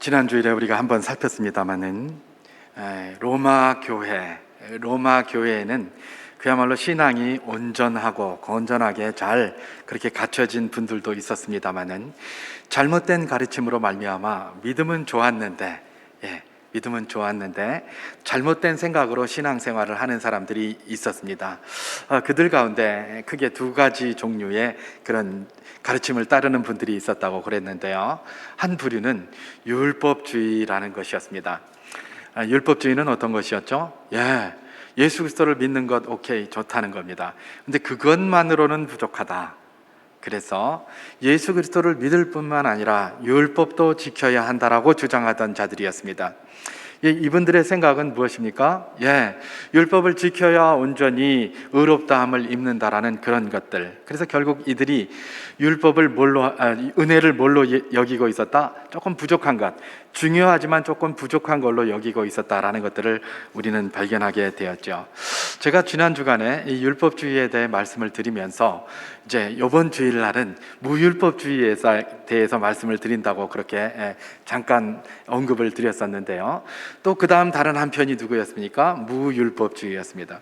지난 주일에 우리가 한번 살폈습니다마는 로마 교회에는 그야말로 신앙이 온전하고 건전하게 잘 그렇게 갖춰진 분들도 있었습니다마는 잘못된 가르침으로 말미암아 믿음은 좋았는데 잘못된 생각으로 신앙생활을 하는 사람들이 있었습니다. 그들 가운데 크게 두 가지 종류의 그런 가르침을 따르는 분들이 있었다고 그랬는데요. 한 부류는 율법주의라는 것이었습니다. 율법주의는 어떤 것이었죠? 예수 그리스도를 믿는 것 오케이, 좋다는 겁니다. 근데 그것만으로는 부족하다. 그래서 예수 그리스도를 믿을 뿐만 아니라 율법도 지켜야 한다라고 주장하던 자들이었습니다. 이분들의 생각은 무엇입니까? 율법을 지켜야 온전히 의롭다함을 입는다라는 그런 것들. 그래서 결국 이들이 율법을 은혜를 뭘로 여기고 있었다? 조금 부족한 것, 중요하지만 조금 부족한 걸로 여기고 있었다라는 것들을 우리는 발견하게 되었죠. 제가 지난 주간에 이 율법주의에 대해 말씀을 드리면서 이제 이번 주일날은 무율법주의에 대해서 말씀을 드린다고 그렇게 잠깐 언급을 드렸었는데요. 또 그 다음 다른 한 편이 누구였습니까? 무율법주의였습니다.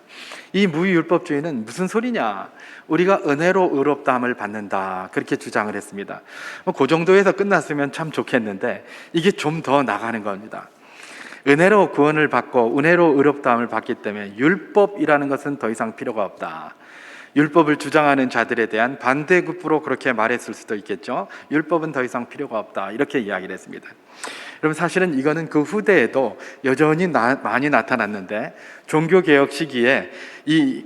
이 무율법주의는 무슨 소리냐? 우리가 은혜로 의롭다함을 받는다, 그렇게 주장을 했습니다. 그 정도에서 끝났으면 참 좋겠는데 이게 좀 더 나가는 겁니다. 은혜로 구원을 받고 은혜로 의롭다함을 받기 때문에 율법이라는 것은 더 이상 필요가 없다. 율법을 주장하는 자들에 대한 반대급부로 그렇게 말했을 수도 있겠죠. 율법은 더 이상 필요가 없다, 이렇게 이야기를 했습니다. 여러분, 사실은 이거는 그 후대에도 여전히 많이 나타났는데, 종교개혁 시기에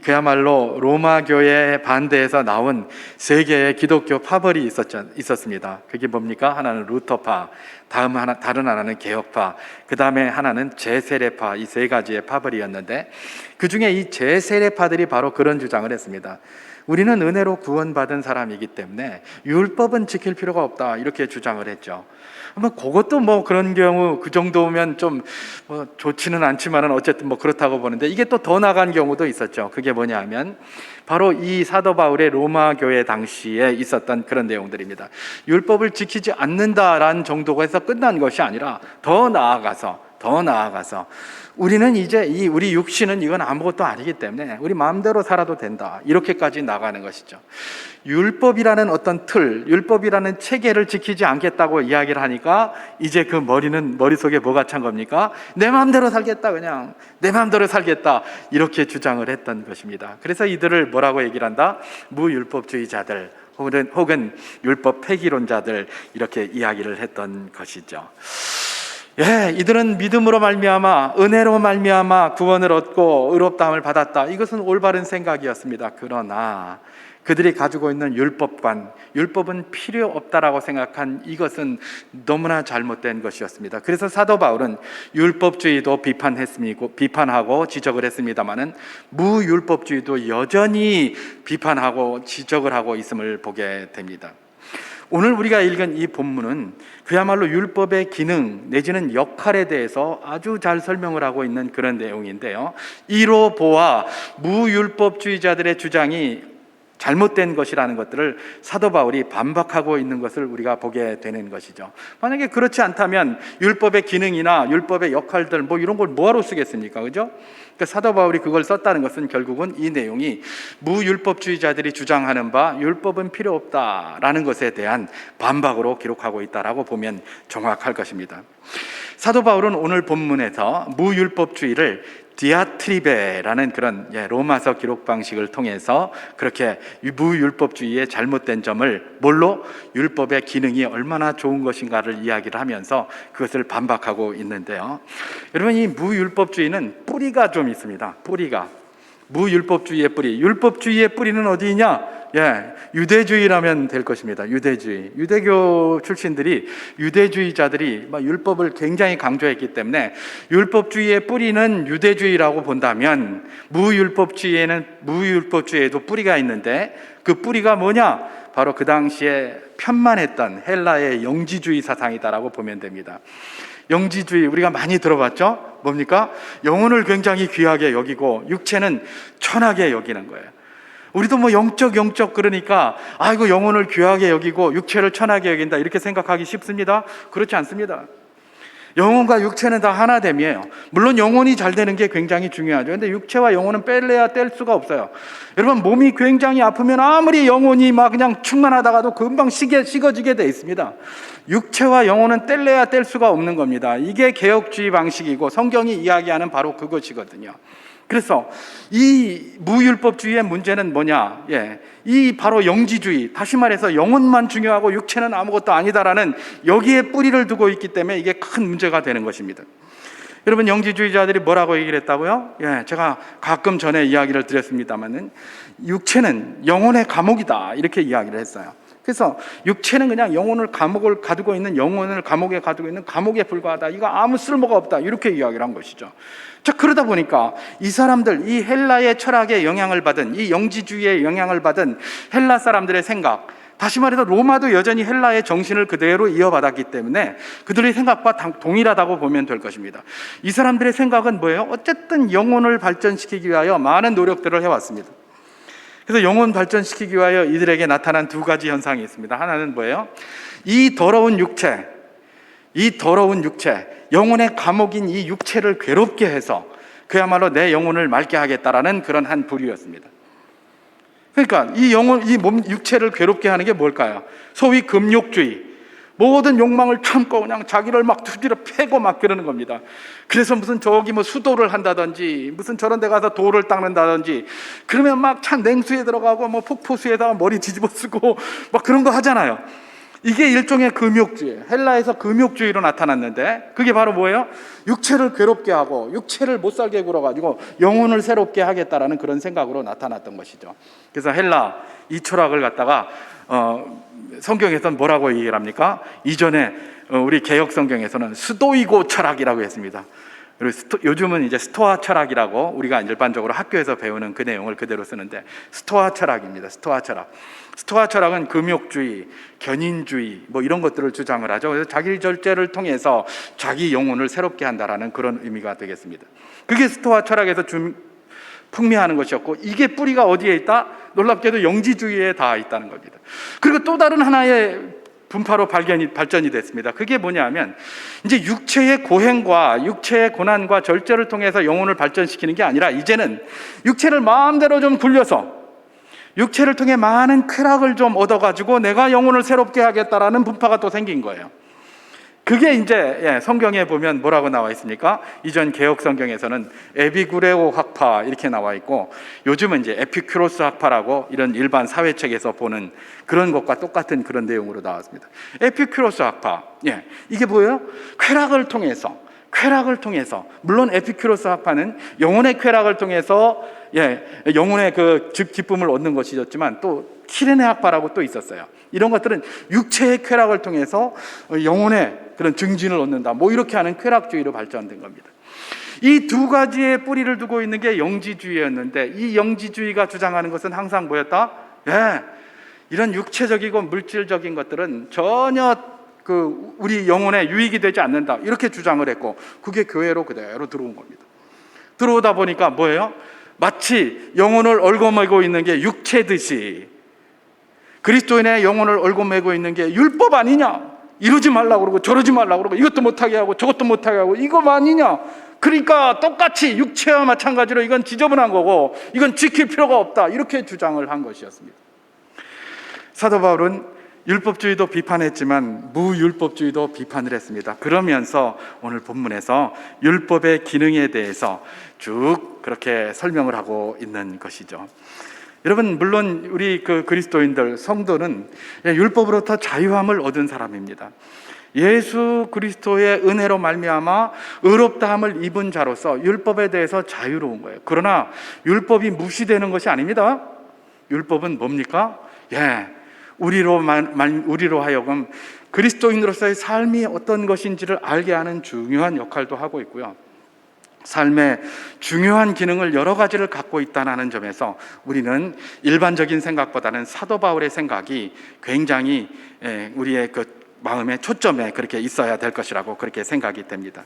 그야말로 로마 교회에 반대해서 나온 세 개의 기독교 파벌이 있었습니다. 그게 뭡니까? 하나는 루터파, 다른 하나는 개혁파, 그 다음에 하나는 제세례파, 이 세 가지의 파벌이었는데, 그 중에 이 제세례파들이 바로 그런 주장을 했습니다. 우리는 은혜로 구원받은 사람이기 때문에 율법은 지킬 필요가 없다, 이렇게 주장을 했죠. 그것도 그런 경우, 그 정도면 좀 좋지는 않지만은 어쨌든 그렇다고 보는데, 이게 또 더 나간 경우도 있었죠. 그게 뭐냐 하면 바로 이 사도 바울의 로마 교회 당시에 있었던 그런 내용들입니다. 율법을 지키지 않는다라는 정도가 해서 끝난 것이 아니라 더 나아가서 우리는 이제 우리 육신은 이건 아무것도 아니기 때문에 우리 마음대로 살아도 된다, 이렇게까지 나가는 것이죠. 율법이라는 어떤 틀, 율법이라는 체계를 지키지 않겠다고 이야기를 하니까 이제 그 머릿속에 뭐가 찬 겁니까? 내 마음대로 살겠다, 그냥 내 마음대로 살겠다, 이렇게 주장을 했던 것입니다. 그래서 이들을 뭐라고 얘기를 한다? 무율법주의자들 혹은 율법 폐기론자들, 이렇게 이야기를 했던 것이죠. 이들은 믿음으로 말미암아, 은혜로 말미암아 구원을 얻고 의롭다함을 받았다, 이것은 올바른 생각이었습니다. 그러나 그들이 가지고 있는 율법은 필요 없다라고 생각한 이것은 너무나 잘못된 것이었습니다. 그래서 사도 바울은 율법주의도 비판하고 지적을 했습니다마는 무율법주의도 여전히 비판하고 지적을 하고 있음을 보게 됩니다. 오늘 우리가 읽은 이 본문은 그야말로 율법의 기능 내지는 역할에 대해서 아주 잘 설명을 하고 있는 그런 내용인데요. 이로 보아 무율법주의자들의 주장이 잘못된 것이라는 것들을 사도 바울이 반박하고 있는 것을 우리가 보게 되는 것이죠. 만약에 그렇지 않다면 율법의 기능이나 율법의 역할들 이런 걸 뭐하러 쓰겠습니까? 그죠? 그러니까 사도 바울이 그걸 썼다는 것은 결국은 이 내용이 무율법주의자들이 주장하는 바 율법은 필요 없다라는 것에 대한 반박으로 기록하고 있다라고 보면 정확할 것입니다. 사도 바울은 오늘 본문에서 무율법주의를 디아트리베라는 그런 로마서 기록 방식을 통해서 그렇게 무율법주의의 잘못된 점을 뭘로? 율법의 기능이 얼마나 좋은 것인가를 이야기를 하면서 그것을 반박하고 있는데요. 여러분, 이 무율법주의는 뿌리가 좀 있습니다. 무율법주의의 뿌리. 율법주의의 뿌리는 어디 있냐? 유대주의라면 될 것입니다. 유대교 출신들이, 유대주의자들이 율법을 굉장히 강조했기 때문에 율법주의의 뿌리는 유대주의라고 본다면 무율법주의에도 뿌리가 있는데, 그 뿌리가 뭐냐? 바로 그 당시에 편만했던 헬라의 영지주의 사상이다라고 보면 됩니다. 영지주의 우리가 많이 들어봤죠? 뭡니까? 영혼을 굉장히 귀하게 여기고 육체는 천하게 여기는 거예요. 우리도 영적 그러니까 이거 영혼을 귀하게 여기고 육체를 천하게 여긴다, 이렇게 생각하기 쉽습니다. 그렇지 않습니다. 영혼과 육체는 다 하나됨이에요. 물론 영혼이 잘 되는 게 굉장히 중요하죠. 근데 육체와 영혼은 뺄래야 뗄 수가 없어요. 여러분, 몸이 굉장히 아프면 아무리 영혼이 막 그냥 충만하다가도 금방 식어지게 돼 있습니다. 육체와 영혼은 뗄래야 뗄 수가 없는 겁니다. 이게 개혁주의 방식이고 성경이 이야기하는 바로 그것이거든요. 그래서 이 무율법주의의 문제는 뭐냐? 이 바로 영지주의, 다시 말해서 영혼만 중요하고 육체는 아무것도 아니다라는 여기에 뿌리를 두고 있기 때문에 이게 큰 문제가 되는 것입니다. 여러분, 영지주의자들이 뭐라고 얘기를 했다고요? 제가 가끔 전에 이야기를 드렸습니다만은 육체는 영혼의 감옥이다, 이렇게 이야기를 했어요. 그래서 육체는 그냥 영혼을 가지고 있는 감옥에 불과하다. 이거 아무 쓸모가 없다. 이렇게 이야기를 한 것이죠. 자, 그러다 보니까 이 사람들, 이 헬라의 철학의 영향을 받은, 이 영지주의의 영향을 받은 헬라 사람들의 생각, 다시 말해서 로마도 여전히 헬라의 정신을 그대로 이어받았기 때문에 그들의 생각과 동일하다고 보면 될 것입니다. 이 사람들의 생각은 뭐예요? 어쨌든 영혼을 발전시키기 위하여 많은 노력들을 해왔습니다. 그래서 영혼 발전시키기 위하여 이들에게 나타난 두 가지 현상이 있습니다. 하나는 뭐예요? 이 더러운 육체, 영혼의 감옥인 이 육체를 괴롭게 해서 그야말로 내 영혼을 맑게 하겠다라는 그런 한 부류였습니다. 그러니까 이 육체를 괴롭게 하는 게 뭘까요? 소위 금욕주의. 모든 욕망을 참고 그냥 자기를 막 두드려 패고 막 그러는 겁니다. 그래서 무슨 수도를 한다든지, 무슨 저런 데 가서 돌을 닦는다든지, 그러면 막 참 냉수에 들어가고 폭포수에다가 머리 뒤집어 쓰고 막 그런 거 하잖아요. 이게 일종의 금욕주의, 헬라에서 금욕주의로 나타났는데, 그게 바로 뭐예요? 육체를 괴롭게 하고 육체를 못 살게 굴어가지고 영혼을 새롭게 하겠다라는 그런 생각으로 나타났던 것이죠. 그래서 헬라 이 철학을 갖다가 성경에서는 뭐라고 얘기를 합니까? 이전에 우리 개혁 성경에서는 스도이고 철학이라고 했습니다. 그리고 요즘은 이제 스토아 철학이라고 우리가 일반적으로 학교에서 배우는 그 내용을 그대로 쓰는데, 스토아 철학입니다. 스토아 철학은 금욕주의, 견인주의 이런 것들을 주장을 하죠. 그래서 자기 절제를 통해서 자기 영혼을 새롭게 한다라는 그런 의미가 되겠습니다. 그게 스토아 철학에서 풍미하는 것이었고, 이게 뿌리가 어디에 있다? 놀랍게도 영지주의에 다 있다는 겁니다. 그리고 또 다른 하나의 분파로 발전이 됐습니다. 그게 뭐냐면, 이제 육체의 고행과 육체의 고난과 절제를 통해서 영혼을 발전시키는 게 아니라, 이제는 육체를 마음대로 좀 굴려서 육체를 통해 많은 쾌락을 좀 얻어가지고 내가 영혼을 새롭게 하겠다라는 분파가 또 생긴 거예요. 그게 이제 성경에 보면 뭐라고 나와 있습니까? 이전 개혁 성경에서는 에비구레오 학파 이렇게 나와 있고, 요즘은 이제 에피큐로스 학파라고 이런 일반 사회책에서 보는 그런 것과 똑같은 그런 내용으로 나왔습니다. 에피큐로스 학파, 이게 뭐예요? 쾌락을 통해서, 물론 에피큐로스 학파는 영혼의 쾌락을 통해서 영혼의 그 기쁨을 얻는 것이었지만, 또 키레네 학파라고 또 있었어요. 이런 것들은 육체의 쾌락을 통해서 영혼의 그런 증진을 얻는다, 이렇게 하는 쾌락주의로 발전된 겁니다. 이 두 가지의 뿌리를 두고 있는 게 영지주의였는데, 이 영지주의가 주장하는 것은 항상 뭐였다? 이런 육체적이고 물질적인 것들은 전혀 우리 영혼에 유익이 되지 않는다, 이렇게 주장을 했고, 그게 교회로 그대로 들어온 겁니다. 들어오다 보니까 뭐예요? 마치 영혼을 얽어매고 있는 게 육체듯이 그리스도인의 영혼을 얽어매고 있는 게 율법 아니냐? 이러지 말라고 그러고 저러지 말라고 그러고 이것도 못하게 하고 저것도 못하게 하고 이거 아니냐? 그러니까 똑같이 육체와 마찬가지로 이건 지저분한 거고 이건 지킬 필요가 없다, 이렇게 주장을 한 것이었습니다. 사도 바울은 율법주의도 비판했지만 무율법주의도 비판을 했습니다. 그러면서 오늘 본문에서 율법의 기능에 대해서 쭉 그렇게 설명을 하고 있는 것이죠. 여러분, 물론 우리 그리스도인들, 성도는 율법으로부터 자유함을 얻은 사람입니다. 예수 그리스도의 은혜로 말미암아 의롭다함을 입은 자로서 율법에 대해서 자유로운 거예요. 그러나 율법이 무시되는 것이 아닙니다. 율법은 뭡니까? 우리로 하여금 그리스도인으로서의 삶이 어떤 것인지를 알게 하는 중요한 역할도 하고 있고요, 삶의 중요한 기능을 여러 가지를 갖고 있다는 점에서 우리는 일반적인 생각보다는 사도 바울의 생각이 굉장히 우리의 마음의 초점에 그렇게 있어야 될 것이라고 그렇게 생각이 됩니다.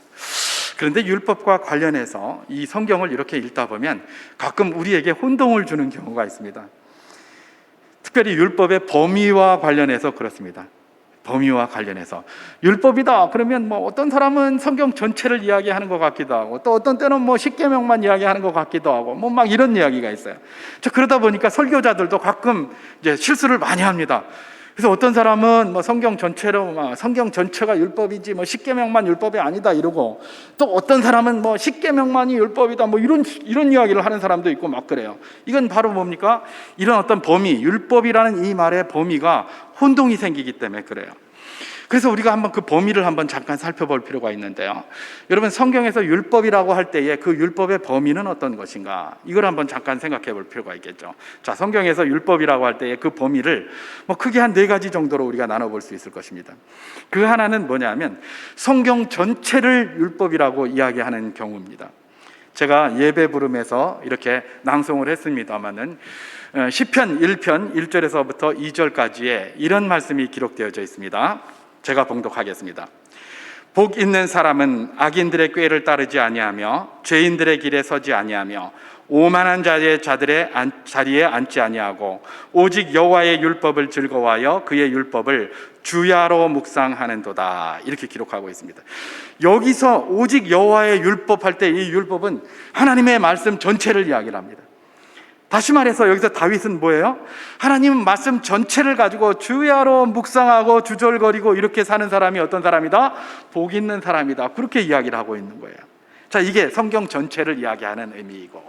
그런데 율법과 관련해서 이 성경을 이렇게 읽다 보면 가끔 우리에게 혼동을 주는 경우가 있습니다. 특별히 율법의 범위와 관련해서 그렇습니다. 범위와 관련해서 율법이다 그러면 뭐 어떤 사람은 성경 전체를 이야기하는 것 같기도 하고, 또 어떤 때는 뭐 십계명만 이야기하는 것 같기도 하고, 뭐 막 이런 이야기가 있어요. 그러다 보니까 설교자들도 가끔 이제 실수를 많이 합니다. 그래서 어떤 사람은 뭐 성경 전체로 성경 전체가 율법이지 뭐 십계명만 율법이 아니다 이러고, 또 어떤 사람은 뭐 십계명만이 율법이다 뭐 이런 이야기를 하는 사람도 있고 막 그래요. 이건 바로 뭡니까? 이런 어떤 범위, 율법이라는 이 말의 범위가 혼동이 생기기 때문에 그래요. 그래서 우리가 한번 그 범위를 한번 잠깐 살펴볼 필요가 있는데요. 여러분, 성경에서 율법이라고 할 때에 그 율법의 범위는 어떤 것인가? 이걸 한번 잠깐 생각해 볼 필요가 있겠죠. 자, 성경에서 율법이라고 할 때에 그 범위를 뭐 크게 한 4가지 정도로 우리가 나눠볼 수 있을 것입니다. 그 하나는 뭐냐면 성경 전체를 율법이라고 이야기하는 경우입니다. 제가 예배 부름에서 이렇게 낭송을 했습니다마는 시편 1편 1절에서부터 2절까지에 이런 말씀이 기록되어져 있습니다. 제가 봉독하겠습니다. 복 있는 사람은 악인들의 꾀를 따르지 아니하며 죄인들의 길에 서지 아니하며 오만한 자들의 자리에 앉지 아니하고 오직 여호와의 율법을 즐거워하여 그의 율법을 주야로 묵상하는도다. 이렇게 기록하고 있습니다. 여기서 오직 여호와의 율법 할 때 이 율법은 하나님의 말씀 전체를 이야기를 합니다. 다시 말해서 여기서 다윗은 뭐예요? 하나님 말씀 전체를 가지고 주야로 묵상하고 주절거리고 이렇게 사는 사람이 어떤 사람이다? 복 있는 사람이다. 그렇게 이야기를 하고 있는 거예요. 자, 이게 성경 전체를 이야기하는 의미이고,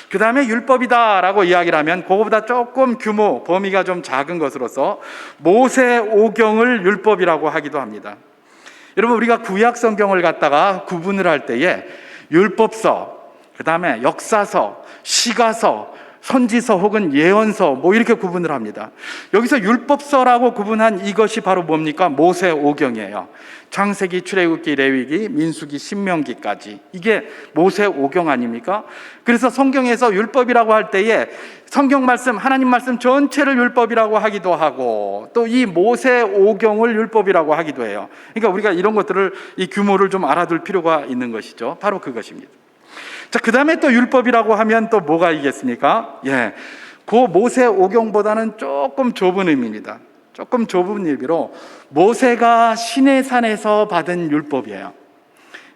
그 다음에 율법이다라고 이야기를 하면 그거보다 조금 규모, 범위가 좀 작은 것으로서 모세오경을 율법이라고 하기도 합니다. 여러분, 우리가 구약 성경을 갖다가 구분을 할 때에 율법서, 그 다음에 역사서, 시가서, 선지서 혹은 예언서 뭐 이렇게 구분을 합니다. 여기서 율법서라고 구분한 이것이 바로 뭡니까? 모세오경이에요. 창세기, 출애굽기, 레위기, 민수기, 신명기까지 이게 모세오경 아닙니까? 그래서 성경에서 율법이라고 할 때에 성경 말씀, 하나님 말씀 전체를 율법이라고 하기도 하고, 또 이 모세오경을 율법이라고 하기도 해요. 그러니까 우리가 이런 것들을, 이 규모를 좀 알아둘 필요가 있는 것이죠. 바로 그것입니다. 자, 그 다음에 또 율법이라고 하면 또 뭐가 있겠습니까? 그 모세오경보다는 조금 좁은 의미입니다. 조금 좁은 의미로 모세가 시내산에서 받은 율법이에요.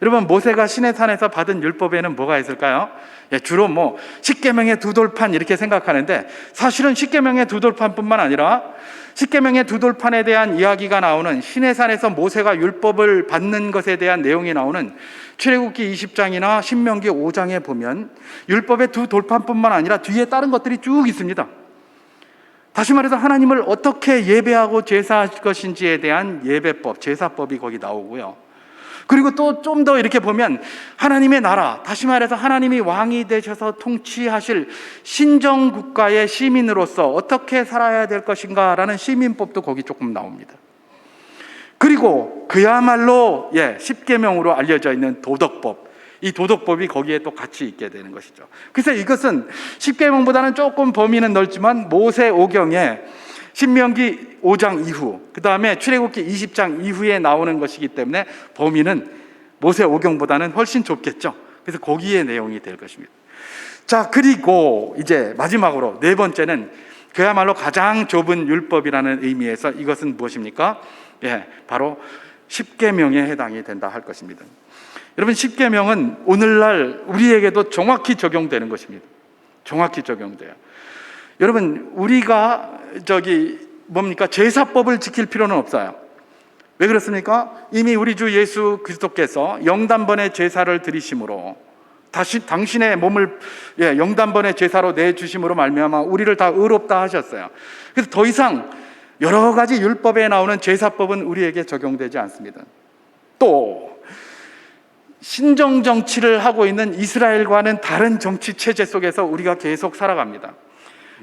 여러분, 모세가 시내산에서 받은 율법에는 뭐가 있을까요? 주로 뭐 십계명의 두 돌판 이렇게 생각하는데, 사실은 십계명의 두 돌판뿐만 아니라 십계명의 두 돌판에 대한 이야기가 나오는 시내산에서 모세가 율법을 받는 것에 대한 내용이 나오는 출애굽기 20장이나 신명기 5장에 보면 율법의 두 돌판뿐만 아니라 뒤에 다른 것들이 쭉 있습니다. 다시 말해서 하나님을 어떻게 예배하고 제사할 것인지에 대한 예배법, 제사법이 거기 나오고요. 그리고 또 좀 더 이렇게 보면 하나님의 나라, 다시 말해서 하나님이 왕이 되셔서 통치하실 신정국가의 시민으로서 어떻게 살아야 될 것인가라는 시민법도 거기 조금 나옵니다. 그리고 그야말로 십계명으로 알려져 있는 도덕법, 이 도덕법이 거기에 또 같이 있게 되는 것이죠. 그래서 이것은 십계명보다는 조금 범위는 넓지만 모세오경에 신명기 5장 이후, 그 다음에 출애굽기 20장 이후에 나오는 것이기 때문에 범위는 모세오경보다는 훨씬 좁겠죠. 그래서 거기에 내용이 될 것입니다. 자, 그리고 이제 마지막으로 4번째는 그야말로 가장 좁은 율법이라는 의미에서 이것은 무엇입니까? 바로 십계명에 해당이 된다 할 것입니다. 여러분, 십계명은 오늘날 우리에게도 정확히 적용되는 것입니다. 정확히 적용돼요. 여러분, 우리가 제사법을 지킬 필요는 없어요. 왜 그렇습니까? 이미 우리 주 예수 그리스도께서 영단번의 제사를 드리심으로, 당신의 몸을 영단번의 제사로 내주심으로 말미암아 우리를 다 의롭다 하셨어요. 그래서 더 이상 여러 가지 율법에 나오는 제사법은 우리에게 적용되지 않습니다. 또 신정 정치를 하고 있는 이스라엘과는 다른 정치 체제 속에서 우리가 계속 살아갑니다.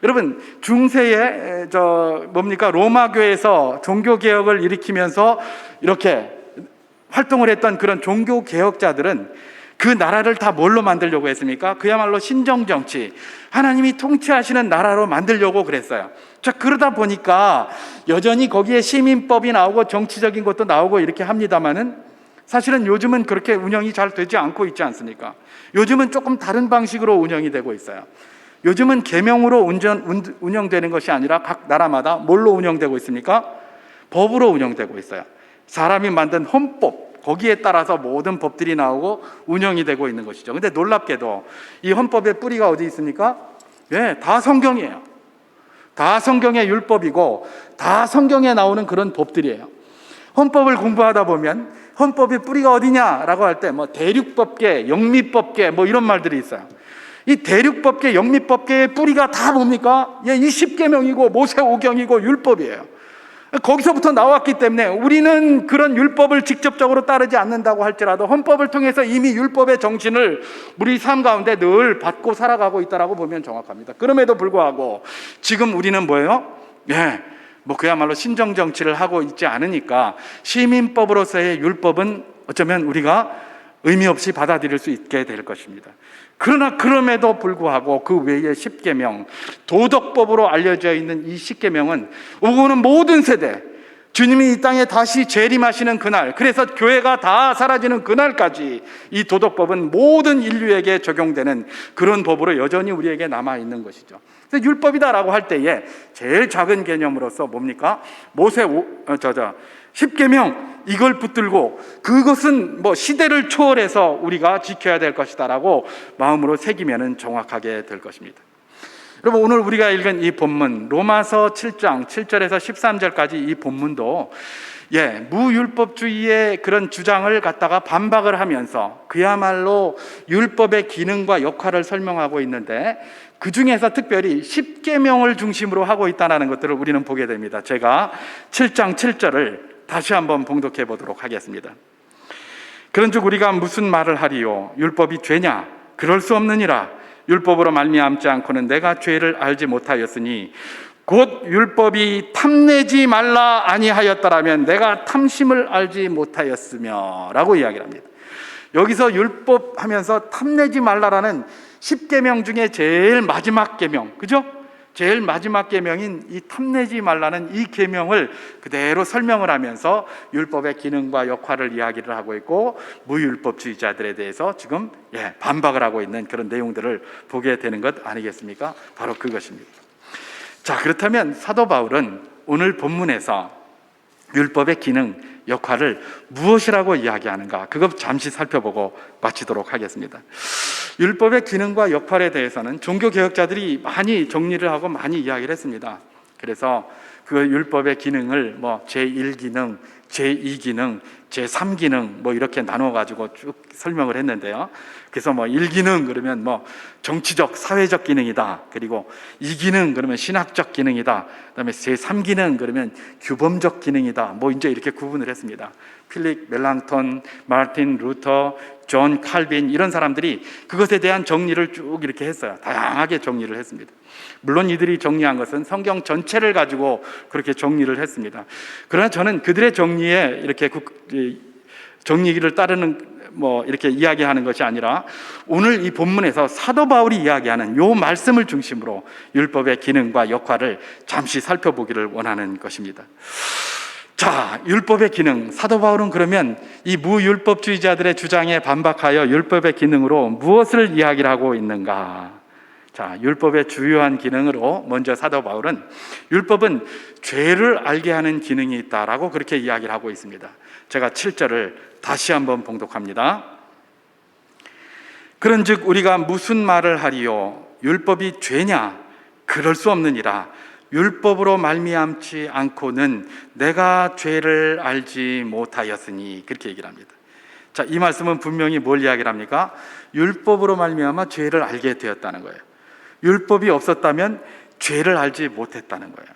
여러분, 중세에 로마 교회에서 종교 개혁을 일으키면서 이렇게 활동을 했던 그런 종교 개혁자들은 그 나라를 다 뭘로 만들려고 했습니까? 그야말로 신정 정치, 하나님이 통치하시는 나라로 만들려고 그랬어요. 자, 그러다 보니까 여전히 거기에 시민법이 나오고 정치적인 것도 나오고 이렇게 합니다만은, 사실은 요즘은 그렇게 운영이 잘 되지 않고 있지 않습니까? 요즘은 조금 다른 방식으로 운영이 되고 있어요. 요즘은 계명으로 운영되는 것이 아니라 각 나라마다 뭘로 운영되고 있습니까? 법으로 운영되고 있어요. 사람이 만든 헌법, 거기에 따라서 모든 법들이 나오고 운영이 되고 있는 것이죠. 근데 놀랍게도 이 헌법의 뿌리가 어디 있습니까? 다 성경이에요. 다 성경의 율법이고 다 성경에 나오는 그런 법들이에요. 헌법을 공부하다 보면 헌법의 뿌리가 어디냐라고 할 때 뭐 대륙법계, 영미법계 뭐 이런 말들이 있어요. 이 대륙법계, 영미법계의 뿌리가 다 뭡니까? 이 십계명이고 모세오경이고 율법이에요. 거기서부터 나왔기 때문에 우리는 그런 율법을 직접적으로 따르지 않는다고 할지라도 헌법을 통해서 이미 율법의 정신을 우리 삶 가운데 늘 받고 살아가고 있다라고 보면 정확합니다. 그럼에도 불구하고 지금 우리는 뭐예요? 그야말로 신정정치를 하고 있지 않으니까 시민법으로서의 율법은 어쩌면 우리가 의미 없이 받아들일 수 있게 될 것입니다. 그러나 그럼에도 불구하고 그 외의 십계명, 도덕법으로 알려져 있는 이 십계명은 오고는 모든 세대, 주님이 이 땅에 다시 재림하시는 그날, 그래서 교회가 다 사라지는 그날까지 이 도덕법은 모든 인류에게 적용되는 그런 법으로 여전히 우리에게 남아있는 것이죠. 그래서 율법이다라고 할 때에 제일 작은 개념으로서 뭡니까? 십계명, 이걸 붙들고 그것은 시대를 초월해서 우리가 지켜야 될 것이다라고 마음으로 새기면 정확하게 될 것입니다. 여러분, 오늘 우리가 읽은 이 본문 로마서 7장 7절에서 13절까지 이 본문도 무율법주의의 그런 주장을 갖다가 반박을 하면서 그야말로 율법의 기능과 역할을 설명하고 있는데, 그 중에서 특별히 십계명을 중심으로 하고 있다는 것들을 우리는 보게 됩니다. 제가 7장 7절을 다시 한번 봉독해 보도록 하겠습니다. 그런즉 우리가 무슨 말을 하리요? 율법이 죄냐? 그럴 수 없느니라. 율법으로 말미암지 않고는 내가 죄를 알지 못하였으니 곧 율법이 탐내지 말라 아니하였더라면 내가 탐심을 알지 못하였으며 라고 이야기를 합니다. 여기서 율법 하면서 탐내지 말라라는 십계명 중에 제일 마지막 계명, 그죠? 제일 마지막 계명인 이 탐내지 말라는 이 계명을 그대로 설명을 하면서 율법의 기능과 역할을 이야기를 하고 있고, 무율법주의자들에 대해서 지금 반박을 하고 있는 그런 내용들을 보게 되는 것 아니겠습니까? 바로 그것입니다. 자, 그렇다면 사도 바울은 오늘 본문에서 율법의 기능, 역할을 무엇이라고 이야기하는가, 그것 잠시 살펴보고 마치도록 하겠습니다. 율법의 기능과 역할에 대해서는 종교개혁자들이 많이 정리를 하고 많이 이야기를 했습니다. 그래서 그 율법의 기능을 제1기능, 제2기능, 제3기능 이렇게 나눠가지고 쭉 설명을 했는데요. 그래서 1기능 그러면 정치적, 사회적 기능이다. 그리고 2기능 그러면 신학적 기능이다. 그다음에 제3기능 그러면 규범적 기능이다. 이제 이렇게 구분을 했습니다. 필립 멜랑톤, 마르틴 루터, 존 칼빈 이런 사람들이 그것에 대한 정리를 쭉 이렇게 했어요. 다양하게 정리를 했습니다. 물론 이들이 정리한 것은 성경 전체를 가지고 그렇게 정리를 했습니다. 그러나 저는 그들의 정리에 이렇게 정리를 따르는 이렇게 이야기하는 것이 아니라 오늘 이 본문에서 사도 바울이 이야기하는 요 말씀을 중심으로 율법의 기능과 역할을 잠시 살펴보기를 원하는 것입니다. 자, 율법의 기능. 사도 바울은 그러면 이 무율법주의자들의 주장에 반박하여 율법의 기능으로 무엇을 이야기를 하고 있는가? 자, 율법의 주요한 기능으로 먼저 사도 바울은 율법은 죄를 알게 하는 기능이 있다라고 그렇게 이야기를 하고 있습니다. 제가 7절을 다시 한번 봉독합니다. 그런즉 우리가 무슨 말을 하리요? 율법이 죄냐? 그럴 수 없느니라. 율법으로 말미암지 않고는 내가 죄를 알지 못하였으니, 그렇게 얘기를 합니다. 자, 이 말씀은 분명히 뭘 이야기를 합니까? 율법으로 말미암아 죄를 알게 되었다는 거예요. 율법이 없었다면 죄를 알지 못했다는 거예요.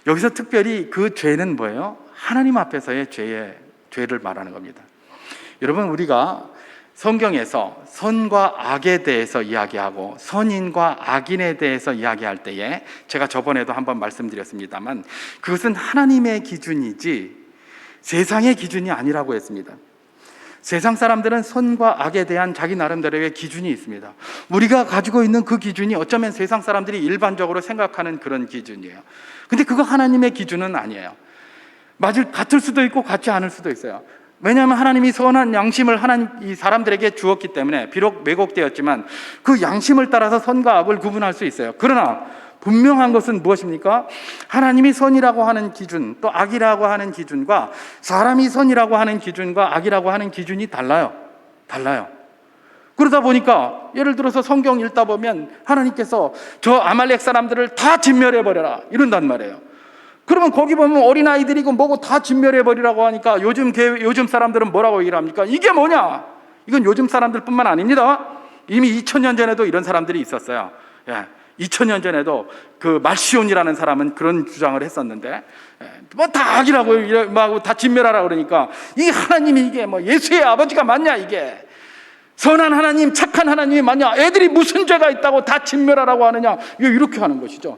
여기서 특별히 그 죄는 뭐예요? 하나님 앞에서의 죄를 말하는 겁니다. 여러분, 우리가 성경에서 선과 악에 대해서 이야기하고 선인과 악인에 대해서 이야기할 때에 제가 저번에도 한번 말씀드렸습니다만 그것은 하나님의 기준이지 세상의 기준이 아니라고 했습니다. 세상 사람들은 선과 악에 대한 자기 나름대로의 기준이 있습니다. 우리가 가지고 있는 그 기준이 어쩌면 세상 사람들이 일반적으로 생각하는 그런 기준이에요. 근데 그거 하나님의 기준은 아니에요. 같을 수도 있고 같지 않을 수도 있어요. 왜냐하면 하나님이 선한 양심을 이 사람들에게 주었기 때문에 비록 왜곡되었지만 그 양심을 따라서 선과 악을 구분할 수 있어요. 그러나 분명한 것은 무엇입니까? 하나님이 선이라고 하는 기준, 또 악이라고 하는 기준과 사람이 선이라고 하는 기준과 악이라고 하는 기준이 달라요. 그러다 보니까 예를 들어서 성경 읽다 보면 하나님께서 저 아말렉 사람들을 다 진멸해버려라 이런단 말이에요. 그러면 거기 보면 어린아이들이고 뭐고 다 진멸해버리라고 하니까 요즘 사람들은 뭐라고 얘기를 합니까? 이게 뭐냐? 이건 요즘 사람들뿐만 아닙니다. 이미 2000년 전에도 이런 사람들이 있었어요. 2000년 전에도 그 말시온이라는 사람은 그런 주장을 했었는데, 뭐 다 악이라고 다 진멸하라 그러니까 이 하나님이 이게 뭐 예수의 아버지가 맞냐, 이게 선한 하나님, 착한 하나님이 맞냐, 애들이 무슨 죄가 있다고 다 진멸하라고 하느냐, 이렇게 하는 것이죠.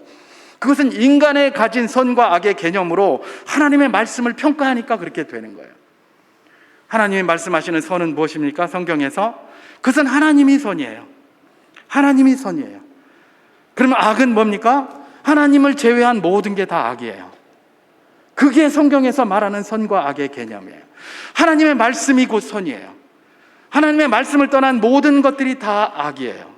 그것은 인간의 가진 선과 악의 개념으로 하나님의 말씀을 평가하니까 그렇게 되는 거예요. 하나님이 말씀하시는 선은 무엇입니까? 성경에서 그것은 하나님이 선이에요. 하나님이 선이에요. 그러면 악은 뭡니까? 하나님을 제외한 모든 게 다 악이에요. 그게 성경에서 말하는 선과 악의 개념이에요. 하나님의 말씀이 곧 선이에요. 하나님의 말씀을 떠난 모든 것들이 다 악이에요.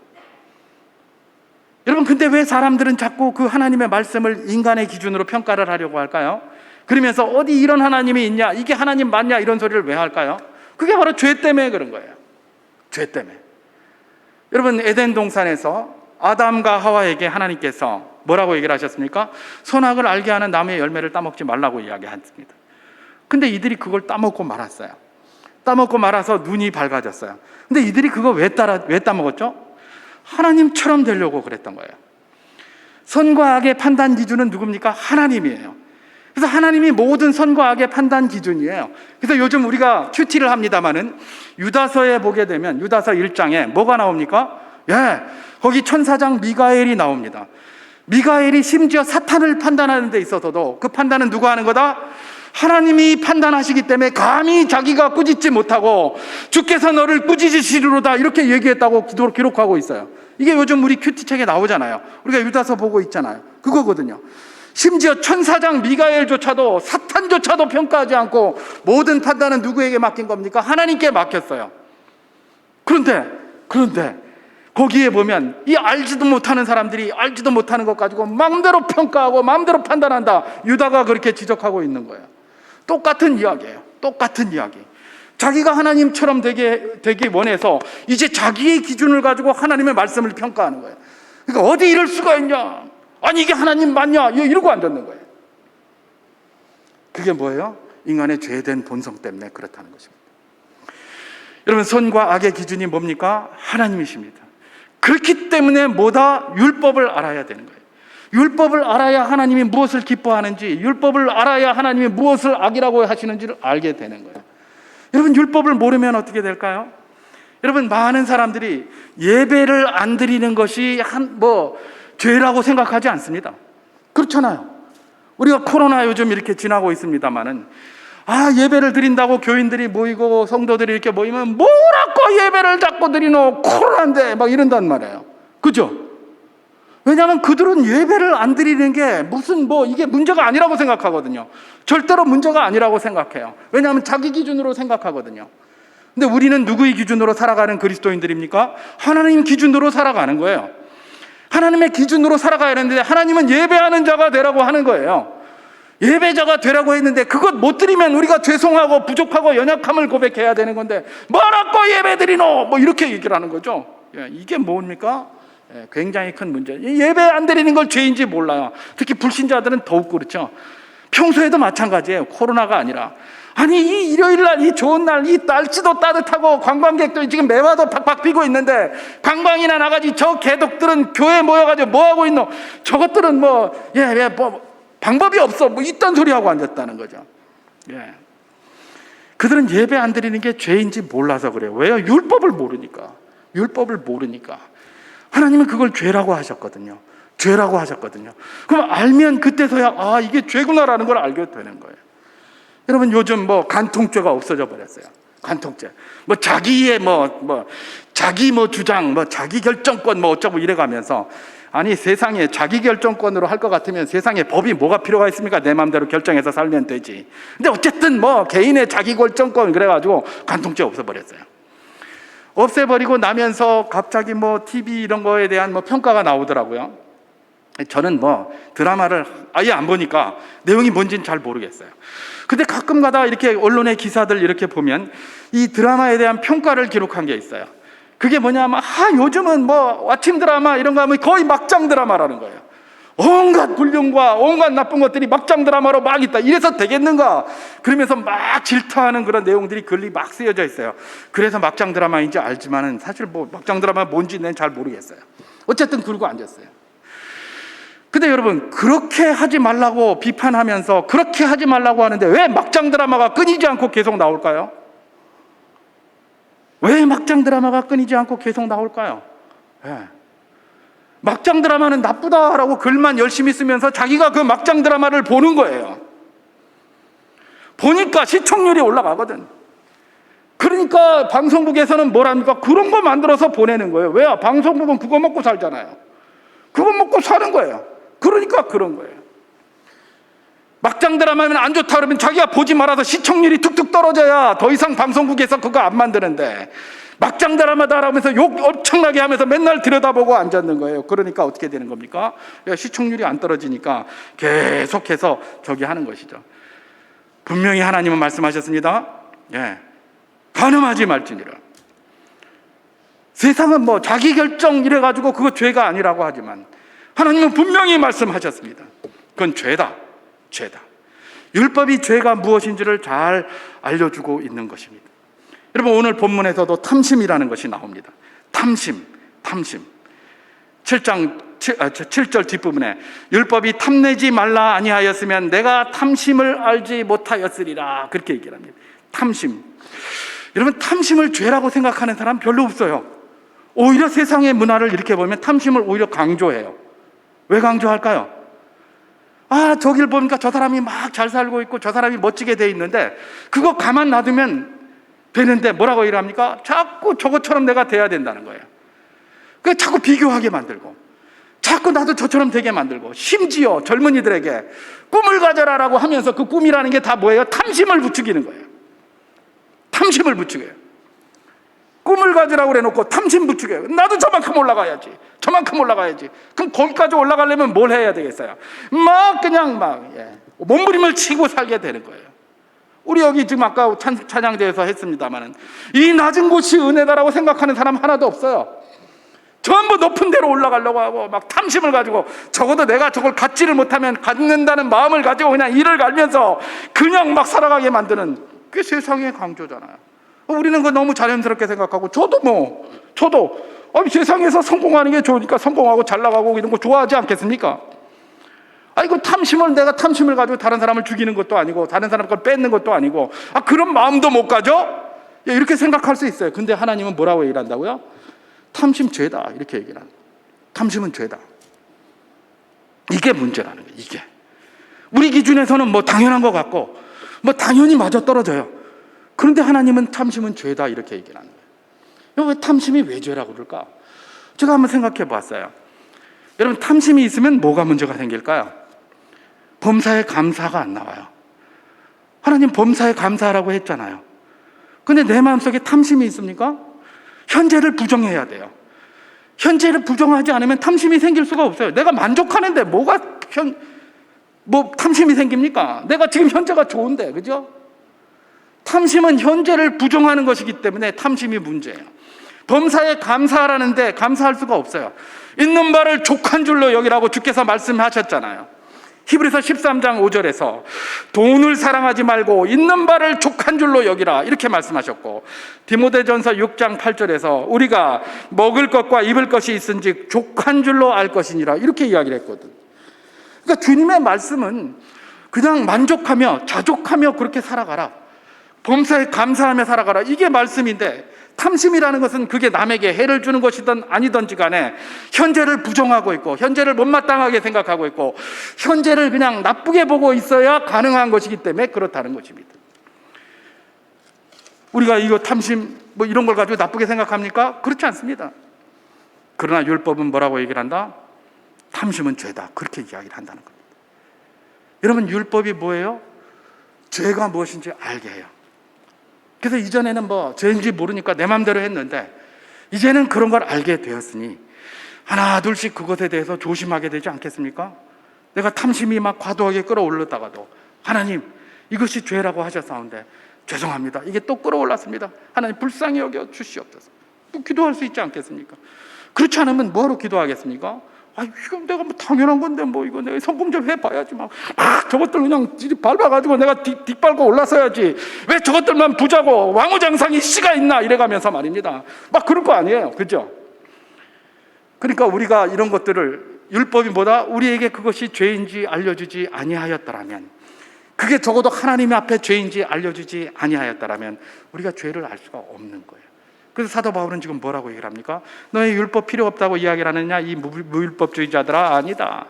여러분, 근데 왜 사람들은 자꾸 그 하나님의 말씀을 인간의 기준으로 평가를 하려고 할까요? 그러면서 어디 이런 하나님이 있냐, 이게 하나님 맞냐, 이런 소리를 왜 할까요? 그게 바로 죄 때문에 그런 거예요. 죄 때문에. 여러분, 에덴 동산에서 아담과 하와에게 하나님께서 뭐라고 얘기를 하셨습니까? 선악을 알게 하는 나무의 열매를 따먹지 말라고 이야기했습니다. 근데 이들이 그걸 따먹고 말았어요. 따먹고 말아서 눈이 밝아졌어요. 근데 이들이 그거 왜 따먹었죠? 하나님처럼 되려고 그랬던 거예요. 선과 악의 판단 기준은 누굽니까? 하나님이에요. 그래서 하나님이 모든 선과 악의 판단 기준이에요. 그래서 요즘 우리가 큐티를 합니다마는 유다서에 보게 되면 유다서 1장에 뭐가 나옵니까? 거기 천사장 미가엘이 나옵니다. 미가엘이 심지어 사탄을 판단하는 데 있어서도 그 판단은 누가 하는 거다? 하나님이 판단하시기 때문에 감히 자기가 꾸짖지 못하고 주께서 너를 꾸짖으시리로다 이렇게 얘기했다고 기도로 기록하고 있어요. 이게 요즘 우리 큐티책에 나오잖아요. 우리가 유다서 보고 있잖아요. 그거거든요. 심지어 천사장 미가엘조차도 사탄조차도 평가하지 않고 모든 판단은 누구에게 맡긴 겁니까? 하나님께 맡겼어요. 그런데 거기에 보면 이 알지도 못하는 사람들이 알지도 못하는 것 가지고 마음대로 평가하고 마음대로 판단한다. 유다가 그렇게 지적하고 있는 거예요. 똑같은 이야기예요. 똑같은 이야기. 자기가 하나님처럼 되기 원해서 이제 자기의 기준을 가지고 하나님의 말씀을 평가하는 거예요. 그러니까 어디 이럴 수가 있냐? 아니 이게 하나님 맞냐? 이러고 앉았는 거예요. 그게 뭐예요? 인간의 죄된 본성 때문에 그렇다는 것입니다. 여러분, 선과 악의 기준이 뭡니까? 하나님이십니다. 그렇기 때문에 뭐다? 율법을 알아야 되는 거예요. 율법을 알아야 하나님이 무엇을 기뻐하는지, 율법을 알아야 하나님이 무엇을 악이라고 하시는지를 알게 되는 거예요. 여러분, 율법을 모르면 어떻게 될까요? 여러분, 많은 사람들이 예배를 안 드리는 것이 죄라고 생각하지 않습니다. 그렇잖아요. 우리가 코로나 요즘 이렇게 지나고 있습니다만은 예배를 드린다고 교인들이 모이고 성도들이 이렇게 모이면 뭐라고 예배를 자꾸 드리노? 코로나인데 막 이런단 말이에요. 그죠? 왜냐하면 그들은 예배를 안 드리는 게 이게 문제가 아니라고 생각하거든요. 절대로 문제가 아니라고 생각해요. 왜냐하면 자기 기준으로 생각하거든요. 근데 우리는 누구의 기준으로 살아가는 그리스도인들입니까? 하나님 기준으로 살아가는 거예요. 하나님의 기준으로 살아가야 하는데 하나님은 예배하는 자가 되라고 하는 거예요. 예배자가 되라고 했는데 그것 못 드리면 우리가 죄송하고 부족하고 연약함을 고백해야 되는 건데 뭐라고 예배 드리노? 이렇게 얘기를 하는 거죠. 이게 뭡니까? 굉장히 큰 문제. 예배 안 드리는 걸 죄인지 몰라요. 특히 불신자들은 더욱 그렇죠. 평소에도 마찬가지예요. 코로나가 아니라. 아니 이 일요일 날, 이 좋은 날, 이 날씨도 따뜻하고 관광객들이 지금 매화도 팍팍 피고 있는데 관광이나 나가지 저 개독들은 교회 모여가지고 뭐하고 있노? 저것들은 방법이 없어. 이딴 소리 하고 앉았다는 거죠. 그들은 예배 안 드리는 게 죄인지 몰라서 그래요. 왜요? 율법을 모르니까. 하나님은 그걸 죄라고 하셨거든요. 그럼 알면 그때서야 이게 죄구나라는 걸 알게 되는 거예요. 여러분, 요즘 간통죄가 없어져 버렸어요. 간통죄. 자기의 자기 주장, 자기 결정권 어쩌고 이래가면서 아니 세상에 자기 결정권으로 할 것 같으면 세상에 법이 뭐가 필요가 있습니까? 내 마음대로 결정해서 살면 되지. 근데 어쨌든 개인의 자기 결정권 그래가지고 간통죄 없어버렸어요. 없애버리고 나면서 갑자기 TV 이런 거에 대한 평가가 나오더라고요. 저는 뭐 드라마를 아예 안 보니까 내용이 뭔지는 잘 모르겠어요. 근데 가끔 가다 이렇게 언론의 기사들 이렇게 보면 이 드라마에 대한 평가를 기록한 게 있어요. 그게 뭐냐면 요즘은 뭐 아침 드라마 이런 거 하면 거의 막장 드라마라는 거예요. 온갖 불륜과 온갖 나쁜 것들이 막장 드라마로 막 있다. 이래서 되겠는가? 그러면서 막 질투하는 그런 내용들이 글이 막 쓰여져 있어요. 그래서 막장 드라마인지 알지만은 사실 뭐 막장 드라마 뭔지 는 잘 모르겠어요. 어쨌든 그러고 앉았어요. 근데 여러분, 그렇게 하지 말라고 비판하면서 그렇게 하지 말라고 하는데 왜 막장 드라마가 끊이지 않고 계속 나올까요? 왜 막장 드라마가 끊이지 않고 계속 나올까요? 막장 드라마는 나쁘다라고 글만 열심히 쓰면서 자기가 그 막장 드라마를 보는 거예요. 보니까 시청률이 올라가거든. 그러니까 방송국에서는 뭐랍니까? 그런 거 만들어서 보내는 거예요. 왜요? 방송국은 그거 먹고 살잖아요. 그거 먹고 사는 거예요. 그러니까 그런 거예요. 막장 드라마면 안 좋다 그러면 자기가 보지 말아서 시청률이 툭툭 떨어져야 더 이상 방송국에서 그거 안 만드는데, 막장 드라마다라면서 욕 엄청나게 하면서 맨날 들여다보고 앉았는 거예요. 그러니까 어떻게 되는 겁니까? 시청률이 안 떨어지니까 계속해서 저기 하는 것이죠. 분명히 하나님은 말씀하셨습니다. 간음하지 말지니라. 세상은 뭐 자기 결정 이래가지고 그거 죄가 아니라고 하지만 하나님은 분명히 말씀하셨습니다. 그건 죄다. 율법이 죄가 무엇인지를 잘 알려주고 있는 것입니다. 여러분, 오늘 본문에서도 탐심이라는 것이 나옵니다. 탐심. 7절 뒷부분에 율법이 탐내지 말라 아니하였으면 내가 탐심을 알지 못하였으리라, 그렇게 얘기를 합니다. 탐심. 여러분, 탐심을 죄라고 생각하는 사람 별로 없어요. 오히려 세상의 문화를 이렇게 보면 탐심을 오히려 강조해요. 왜 강조할까요? 저길 보니까 저 사람이 막 잘 살고 있고 저 사람이 멋지게 돼 있는데 그거 가만 놔두면 되는데 뭐라고 일합니까? 자꾸 저것처럼 내가 돼야 된다는 거예요. 그 자꾸 비교하게 만들고 자꾸 나도 저처럼 되게 만들고, 심지어 젊은이들에게 꿈을 가져라라고 하면서 그 꿈이라는 게 다 뭐예요? 탐심을 부추기는 거예요. 탐심을 부추겨요. 꿈을 가지라고 그래놓고 탐심 부추겨요. 나도 저만큼 올라가야지. 그럼 거기까지 올라가려면 뭘 해야 되겠어요? 몸부림을 치고 살게 되는 거예요. 우리 여기 지금 아까 찬양대에서 했습니다만 이 낮은 곳이 은혜다라고 생각하는 사람 하나도 없어요. 전부 높은 데로 올라가려고 하고 막 탐심을 가지고, 적어도 내가 저걸 갖지를 못하면 갖는다는 마음을 가지고 그냥 이를 갈면서 그냥 막 살아가게 만드는, 그게 세상의 강조잖아요. 우리는 그거 너무 자연스럽게 생각하고, 저도 세상에서 성공하는 게 좋으니까 성공하고 잘 나가고 이런 거 좋아하지 않겠습니까? 내가 탐심을 가지고 다른 사람을 죽이는 것도 아니고 다른 사람 걸 뺏는 것도 아니고 그런 마음도 못 가져? 이렇게 생각할 수 있어요. 근데 하나님은 뭐라고 얘기를 한다고요? 탐심 죄다, 이렇게 얘기를 합니다. 탐심은 죄다. 이게 문제라는 거예요. 이게 우리 기준에서는 뭐 당연한 것 같고 뭐 당연히 맞아떨어져요. 그런데 하나님은 탐심은 죄다, 이렇게 얘기를 하는 거예요. 왜 탐심이 왜 죄라고 그럴까? 제가 한번 생각해 봤어요. 여러분, 탐심이 있으면 뭐가 문제가 생길까요? 범사에 감사가 안 나와요. 하나님 범사에 감사하라고 했잖아요. 근데 내 마음속에 탐심이 있습니까? 현재를 부정해야 돼요. 현재를 부정하지 않으면 탐심이 생길 수가 없어요. 내가 만족하는데 탐심이 생깁니까? 내가 지금 현재가 좋은데, 그죠? 탐심은 현재를 부정하는 것이기 때문에 탐심이 문제예요. 범사에 감사하라는데 감사할 수가 없어요. 있는 바를 족한 줄로 여기라고 주께서 말씀하셨잖아요. 히브리서 13장 5절에서 돈을 사랑하지 말고 있는 바를 족한 줄로 여기라, 이렇게 말씀하셨고, 디모데전서 6장 8절에서 우리가 먹을 것과 입을 것이 있은즉 족한 줄로 알 것이니라, 이렇게 이야기를 했거든. 그러니까 주님의 말씀은 그냥 만족하며 자족하며 그렇게 살아가라, 범사에 감사하며 살아가라, 이게 말씀인데, 탐심이라는 것은 그게 남에게 해를 주는 것이든 아니든지 간에 현재를 부정하고 있고 현재를 못마땅하게 생각하고 있고 현재를 그냥 나쁘게 보고 있어야 가능한 것이기 때문에 그렇다는 것입니다. 우리가 이거 탐심 이런 걸 가지고 나쁘게 생각합니까? 그렇지 않습니다. 그러나 율법은 뭐라고 얘기를 한다? 탐심은 죄다, 그렇게 이야기를 한다는 겁니다. 여러분, 율법이 뭐예요? 죄가 무엇인지 알게 해요. 그래서 이전에는 죄인지 모르니까 내 마음대로 했는데 이제는 그런 걸 알게 되었으니 하나 둘씩 그것에 대해서 조심하게 되지 않겠습니까? 내가 탐심이 막 과도하게 끌어올랐다가도 하나님 이것이 죄라고 하셨사온데 죄송합니다, 이게 또 끌어올랐습니다, 하나님 불쌍히 여겨 주시옵소서. 또 기도할 수 있지 않겠습니까? 그렇지 않으면 뭐하러 기도하겠습니까? 아, 이거 내가 뭐 당연한 건데 뭐 이거 내가 성공 좀 해봐야지 막 저것들 그냥 밟아가지고 내가 뒷밟고 올라서야지, 왜 저것들만 부자고 왕후장상이 씨가 있나 이래가면서 말입니다. 막 그럴 거 아니에요, 그죠? 그러니까 우리가 이런 것들을 율법이 뭐다? 우리에게 그것이 죄인지 알려주지 아니하였더라면, 그게 적어도 하나님 앞에 죄인지 알려주지 아니하였더라면 우리가 죄를 알 수가 없는 거예요. 그래서 사도 바울은 지금 뭐라고 얘기를 합니까? 너의 율법 필요 없다고 이야기를 하느냐 이 무율법주의자들아, 아니다.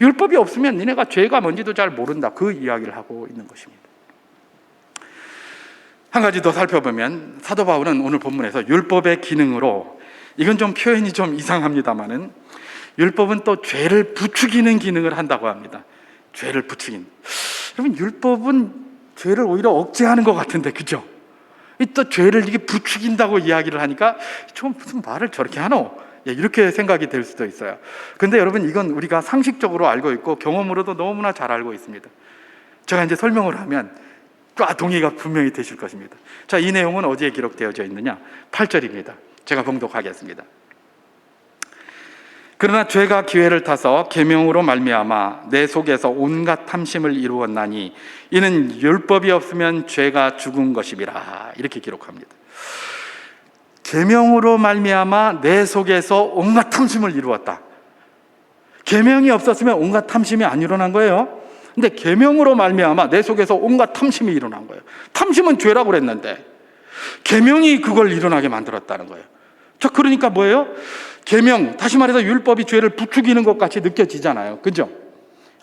율법이 없으면 니네가 죄가 뭔지도 잘 모른다, 그 이야기를 하고 있는 것입니다. 한 가지 더 살펴보면 사도 바울은 오늘 본문에서 율법의 기능으로, 이건 좀 표현이 좀 이상합니다만은 율법은 또 죄를 부추기는 기능을 한다고 합니다. 죄를 부추긴. 여러분, 율법은 죄를 오히려 억제하는 것 같은데, 그죠? 또 죄를 이게 부추긴다고 이야기를 하니까 좀 무슨 말을 저렇게 하노? 이렇게 생각이 될 수도 있어요. 근데 여러분, 이건 우리가 상식적으로 알고 있고 경험으로도 너무나 잘 알고 있습니다. 제가 이제 설명을 하면 동의가 분명히 되실 것입니다. 자, 이 내용은 어디에 기록되어져 있느냐? 8절입니다. 제가 봉독하겠습니다. 그러나 죄가 기회를 타서 계명으로 말미암아 내 속에서 온갖 탐심을 이루었나니 이는 율법이 없으면 죄가 죽은 것임이라. 이렇게 기록합니다. 계명으로 말미암아 내 속에서 온갖 탐심을 이루었다. 계명이 없었으면 온갖 탐심이 안 일어난 거예요. 근데 계명으로 말미암아 내 속에서 온갖 탐심이 일어난 거예요. 탐심은 죄라고 그랬는데 계명이 그걸 일어나게 만들었다는 거예요. 자, 그러니까 뭐예요? 계명, 다시 말해서 율법이 죄를 부추기는 것 같이 느껴지잖아요, 그죠?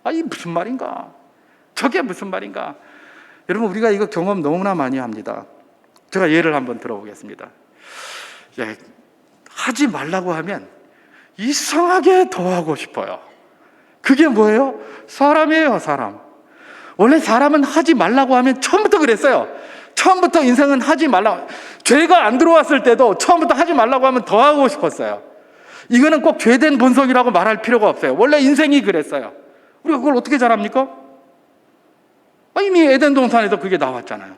아, 이 무슨 말인가? 저게 무슨 말인가? 여러분, 우리가 이거 경험 너무나 많이 합니다. 제가 예를 한번 들어보겠습니다. 하지 말라고 하면 이상하게 더 하고 싶어요. 그게 뭐예요? 사람이에요, 사람. 원래 사람은 하지 말라고 하면 처음부터 그랬어요. 처음부터 인생은 하지 말라고, 죄가 안 들어왔을 때도 처음부터 하지 말라고 하면 더 하고 싶었어요. 이거는 꼭 죄된 본성이라고 말할 필요가 없어요. 원래 인생이 그랬어요. 우리가 그걸 어떻게 잘 압니까? 이미 에덴 동산에서 그게 나왔잖아요.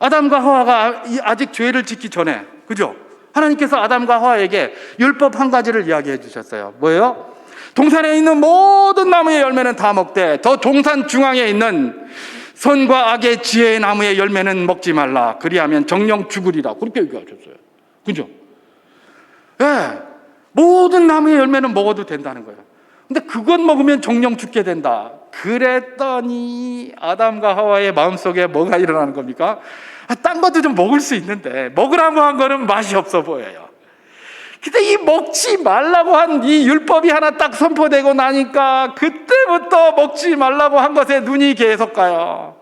아담과 하와가 아직 죄를 짓기 전에, 그죠? 하나님께서 아담과 하와에게 율법 한 가지를 이야기해 주셨어요. 뭐예요? 동산에 있는 모든 나무의 열매는 다 먹되 더 동산 중앙에 있는 선과 악의 지혜의 나무의 열매는 먹지 말라. 그리하면 정령 죽으리라. 그렇게 얘기하셨어요. 그죠? 예. 모든 나무의 열매는 먹어도 된다는 거예요. 근데 그것 먹으면 정령 죽게 된다. 그랬더니 아담과 하와의 마음속에 뭐가 일어나는 겁니까? 딴 것도 좀 먹을 수 있는데 먹으라고 한 거는 맛이 없어 보여요. 근데 이 먹지 말라고 한 이 율법이 하나 딱 선포되고 나니까 그때부터 먹지 말라고 한 것에 눈이 계속 가요.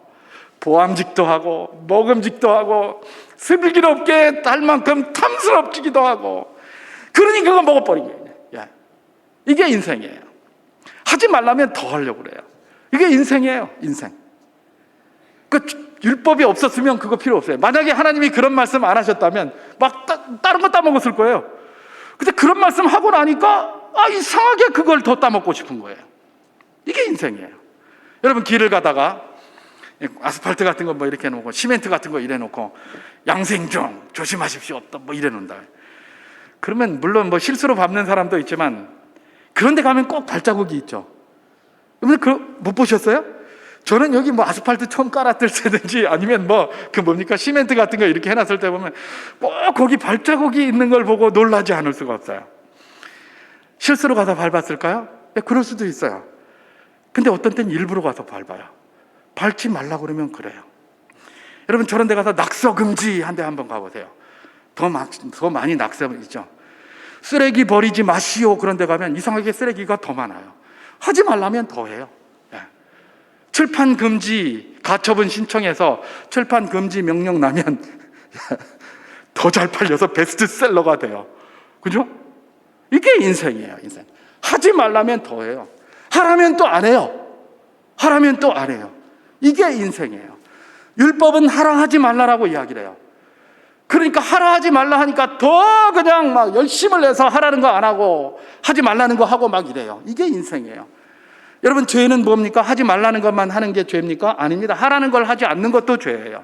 보암직도 하고 먹음직도 하고 슬기롭게 할 만큼 탐스럽지기도 하고, 그러니 그거 먹어버린 거예요. 이게 인생이에요. 하지 말라면 더 하려고 그래요. 이게 인생이에요, 인생. 그 율법이 없었으면 그거 필요 없어요. 만약에 하나님이 그런 말씀 안 하셨다면 막 다른 거 따먹었을 거예요. 근데 그런 말씀 하고 나니까 이상하게 그걸 더 따먹고 싶은 거예요. 이게 인생이에요. 여러분, 길을 가다가 아스팔트 같은 거 뭐 이렇게 해놓고 시멘트 같은 거 이래 놓고 양생 중 조심하십시오 뭐 이래 놓는다. 그러면 물론 뭐 실수로 밟는 사람도 있지만 그런데 가면 꼭 발자국이 있죠. 여러분, 못 보셨어요? 저는 여기 뭐 아스팔트 처음 깔았을 때든지 아니면 뭡니까 시멘트 같은 거 이렇게 해놨을 때 보면 꼭 거기 발자국이 있는 걸 보고 놀라지 않을 수가 없어요. 실수로 가서 밟았을까요? 그럴 수도 있어요. 근데 어떤 때는 일부러 가서 밟아요. 밟지 말라고 그러면 그래요. 여러분, 저런 데 가서 낙서 금지 한 데 한번 가보세요. 더 많이 낙서 있죠. 쓰레기 버리지 마시오. 그런 데 가면 이상하게 쓰레기가 더 많아요. 하지 말라면 더 해요. 출판 금지 가처분 신청해서 출판 금지 명령 나면 더 잘 팔려서 베스트셀러가 돼요. 그죠? 이게 인생이에요, 인생. 하지 말라면 더 해요. 하라면 또 안 해요. 하라면 또 안 해요. 이게 인생이에요. 율법은 하라 하지 말라라고 이야기를 해요. 그러니까 하라 하지 말라 하니까 더 그냥 막 열심을 내서 하라는 거 안 하고 하지 말라는 거 하고 막 이래요. 이게 인생이에요. 여러분, 죄는 뭡니까? 하지 말라는 것만 하는 게 죄입니까? 아닙니다. 하라는 걸 하지 않는 것도 죄예요.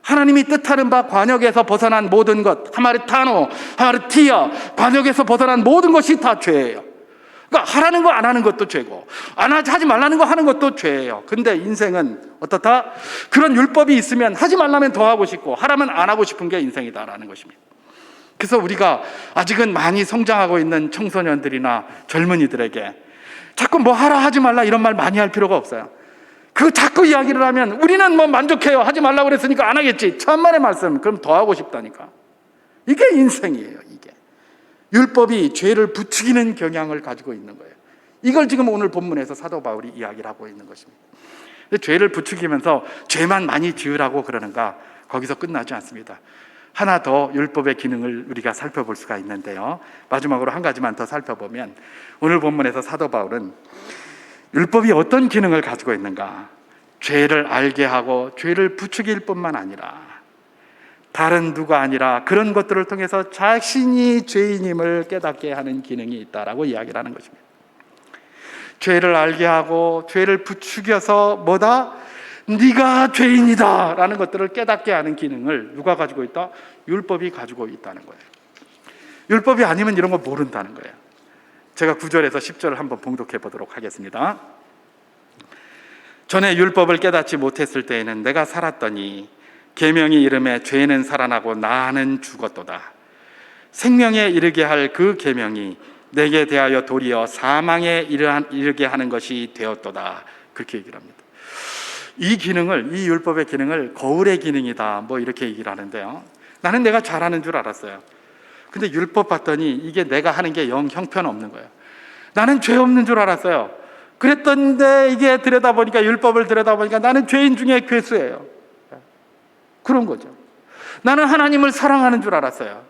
하나님이 뜻하는 바 관역에서 벗어난 모든 것, 하마르타노, 하마르티아, 관역에서 벗어난 모든 것이 다 죄예요. 그러니까 하라는 거 안 하는 것도 죄고, 하지 말라는 거 하는 것도 죄예요. 근데 인생은 어떻다? 그런 율법이 있으면 하지 말라면 더 하고 싶고, 하라면 안 하고 싶은 게 인생이다라는 것입니다. 그래서 우리가 아직은 많이 성장하고 있는 청소년들이나 젊은이들에게 자꾸 뭐 하라 하지 말라 이런 말 많이 할 필요가 없어요. 그 자꾸 이야기를 하면 우리는 뭐 만족해요. 하지 말라고 그랬으니까 안 하겠지. 천만의 말씀. 그럼 더 하고 싶다니까. 이게 인생이에요. 이게 율법이 죄를 부추기는 경향을 가지고 있는 거예요. 이걸 지금 오늘 본문에서 사도 바울이 이야기를 하고 있는 것입니다. 근데 죄를 부추기면서 죄만 많이 지으라고 그러는가? 거기서 끝나지 않습니다. 하나 더 율법의 기능을 우리가 살펴볼 수가 있는데요, 마지막으로 한 가지만 더 살펴보면 오늘 본문에서 사도 바울은 율법이 어떤 기능을 가지고 있는가? 죄를 알게 하고 죄를 부추길 뿐만 아니라 다른 누가 아니라 그런 것들을 통해서 자신이 죄인임을 깨닫게 하는 기능이 있다라고 이야기를 하는 것입니다. 죄를 알게 하고 죄를 부추겨서 뭐다? 네가 죄인이다 라는 것들을 깨닫게 하는 기능을 누가 가지고 있다? 율법이 가지고 있다는 거예요. 율법이 아니면 이런 거 모른다는 거예요. 제가 9절에서 10절을 한번 봉독해 보도록 하겠습니다. 전에 율법을 깨닫지 못했을 때에는 내가 살았더니 계명이 이름에 죄는 살아나고 나는 죽었도다. 생명에 이르게 할 그 계명이 내게 대하여 도리어 사망에 이르게 하는 것이 되었도다. 그렇게 얘기를 합니다. 이 기능을, 이 율법의 기능을 거울의 기능이다 뭐 이렇게 얘기를 하는데요, 나는 내가 잘하는 줄 알았어요. 근데 율법 봤더니 이게 내가 하는 게 영 형편없는 거예요. 나는 죄 없는 줄 알았어요. 그랬던데 이게 들여다보니까, 율법을 들여다보니까 나는 죄인 중에 괴수예요. 그런 거죠. 나는 하나님을 사랑하는 줄 알았어요.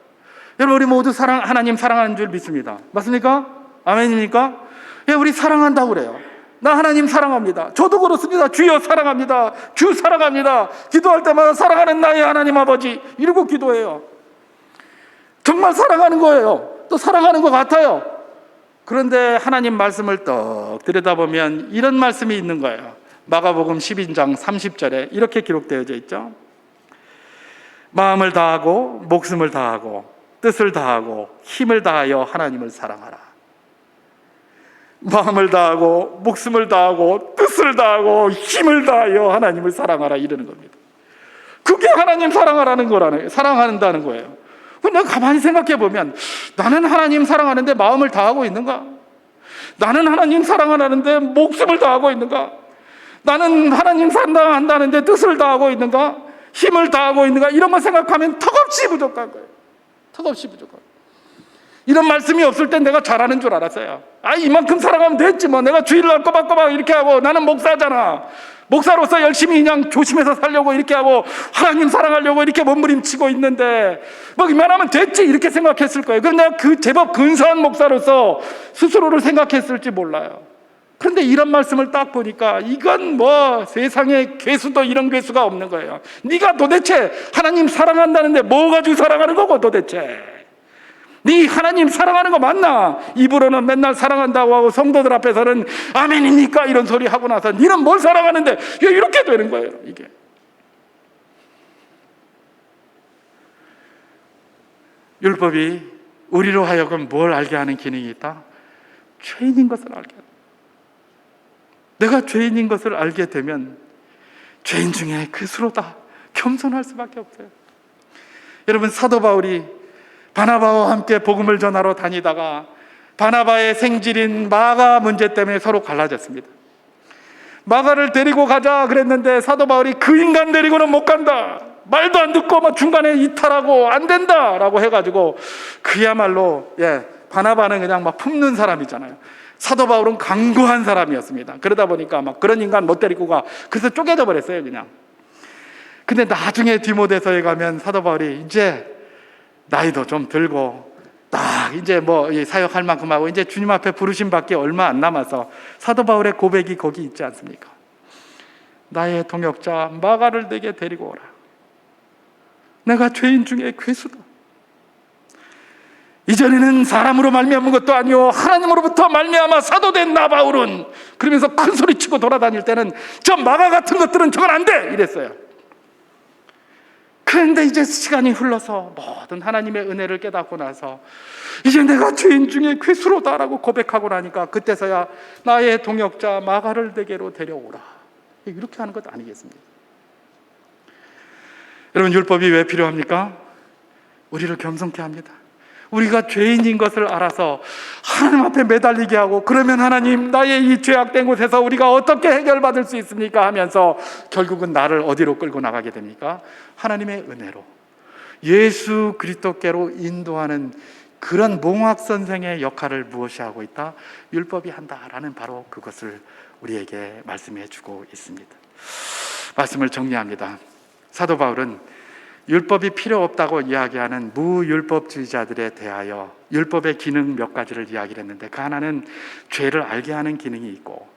여러분, 우리 모두 하나님 사랑하는 줄 믿습니다. 맞습니까? 아멘입니까? 예, 우리 사랑한다고 그래요. 나 하나님 사랑합니다. 저도 그렇습니다. 주여 사랑합니다. 주 사랑합니다. 기도할 때마다 사랑하는 나의 하나님 아버지 이러고 기도해요. 정말 사랑하는 거예요. 또 사랑하는 것 같아요. 그런데 하나님 말씀을 떡 들여다보면 이런 말씀이 있는 거예요. 마가복음 12장 30절에 이렇게 기록되어 있죠. 마음을 다하고 목숨을 다하고 뜻을 다하고 힘을 다하여 하나님을 사랑하라. 마음을 다하고 목숨을 다하고 뜻을 다하고 힘을 다하여 하나님을 사랑하라 이러는 겁니다. 그게 하나님 사랑하라는 거라는, 사랑한다는 거예요. 근데 가만히 생각해 보면 나는 하나님 사랑하는데 마음을 다하고 있는가? 나는 하나님 사랑하는데 목숨을 다하고 있는가? 나는 하나님 사랑한다는데 뜻을 다하고 있는가? 힘을 다하고 있는가? 이런 거 생각하면 턱없이 부족한 거예요. 턱없이 부족한 거예요. 이런 말씀이 없을 땐 내가 잘하는 줄 알았어요. 이만큼 사랑하면 됐지 뭐. 내가 주일날 꼬박꼬박 이렇게 하고, 나는 목사잖아. 목사로서 열심히 그냥 조심해서 살려고 이렇게 하고 하나님 사랑하려고 이렇게 몸부림치고 있는데 뭐 이만하면 됐지 이렇게 생각했을 거예요. 그런데 내가 그 제법 근사한 목사로서 스스로를 생각했을지 몰라요. 그런데 이런 말씀을 딱 보니까 이건 뭐 세상에 괴수도 이런 괴수가 없는 거예요. 네가 도대체 하나님 사랑한다는데 뭐 가지고 사랑하는 거고 도대체? 네 하나님 사랑하는 거 맞나? 입으로는 맨날 사랑한다고 하고 성도들 앞에서는 아멘입니까? 이런 소리 하고 나서 너는 뭘 사랑하는데 이렇게 되는 거예요. 이게 율법이 우리로 하여금 뭘 알게 하는 기능이 있다? 죄인인 것을 알게 합니다. 내가 죄인인 것을 알게 되면 죄인 중에 괴수로다 겸손할 수밖에 없어요. 여러분, 사도 바울이 바나바와 함께 복음을 전하러 다니다가 바나바의 생질인 마가 문제 때문에 서로 갈라졌습니다. 마가를 데리고 가자 그랬는데 사도 바울이 그 인간 데리고는 못 간다, 말도 안 듣고 막 중간에 이탈하고 안 된다라고 해가지고 그야말로 바나바는 그냥 막 품는 사람이잖아요. 사도 바울은 강구한 사람이었습니다. 그러다 보니까 막 그런 인간 못 데리고 가, 그래서 쪼개져 버렸어요 그냥. 근데 나중에 디모데서에 가면 사도 바울이 이제 나이도 좀 들고 딱 이제 뭐 사역할 만큼 하고 이제 주님 앞에 부르심 받기 얼마 안 남아서 사도 바울의 고백이 거기 있지 않습니까? 나의 동역자 마가를 내게 데리고 오라. 내가 죄인 중에 괴수다. 이전에는 사람으로 말미암은 것도 아니요 하나님으로부터 말미암아 사도된 나 바울은, 그러면서 큰 소리치고 돌아다닐 때는 저 마가 같은 것들은 저건 안 돼 이랬어요. 그런데 이제 시간이 흘러서 모든 하나님의 은혜를 깨닫고 나서 이제 내가 죄인 중에 괴수로다라고 고백하고 나니까 그때서야 나의 동역자 마가를 내게로 데려오라, 이렇게 하는 것 아니겠습니까? 여러분, 율법이 왜 필요합니까? 우리를 겸손케 합니다. 우리가 죄인인 것을 알아서 하나님 앞에 매달리게 하고, 그러면 하나님 나의 이 죄악된 곳에서 우리가 어떻게 해결받을 수 있습니까 하면서 결국은 나를 어디로 끌고 나가게 됩니까? 하나님의 은혜로, 예수 그리스도께로 인도하는 그런 몽학 선생의 역할을 무엇이 하고 있다? 율법이 한다라는 바로 그것을 우리에게 말씀해 주고 있습니다. 말씀을 정리합니다. 사도 바울은 율법이 필요 없다고 이야기하는 무율법주의자들에 대하여 율법의 기능 몇 가지를 이야기를 했는데, 그 하나는 죄를 알게 하는 기능이 있고,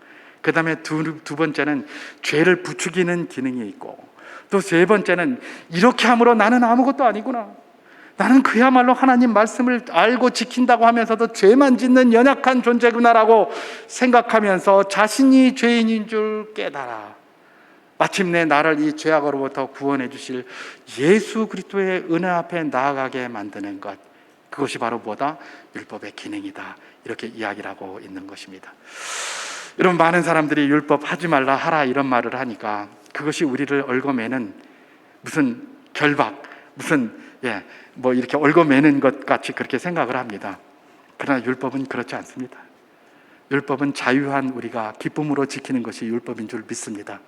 그 다음에 두 번째는 죄를 부추기는 기능이 있고, 또 세 번째는 이렇게 함으로 나는 아무것도 아니구나, 나는 그야말로 하나님 말씀을 알고 지킨다고 하면서도 죄만 짓는 연약한 존재구나라고 생각하면서 자신이 죄인인 줄 깨달아 마침내 나를 이 죄악으로부터 구원해 주실 예수 그리스도의 은혜 앞에 나아가게 만드는 것, 그것이 바로 뭐다? 율법의 기능이다, 이렇게 이야기를 하고 있는 것입니다. 여러분, 많은 사람들이 율법 하지 말라 하라 이런 말을 하니까 그것이 우리를 얽어매는 무슨 결박, 무슨 뭐 이렇게 얽어매는 것 같이 그렇게 생각을 합니다. 그러나 율법은 그렇지 않습니다. 율법은 자유한 우리가 기쁨으로 지키는 것이 율법인 줄 믿습니다.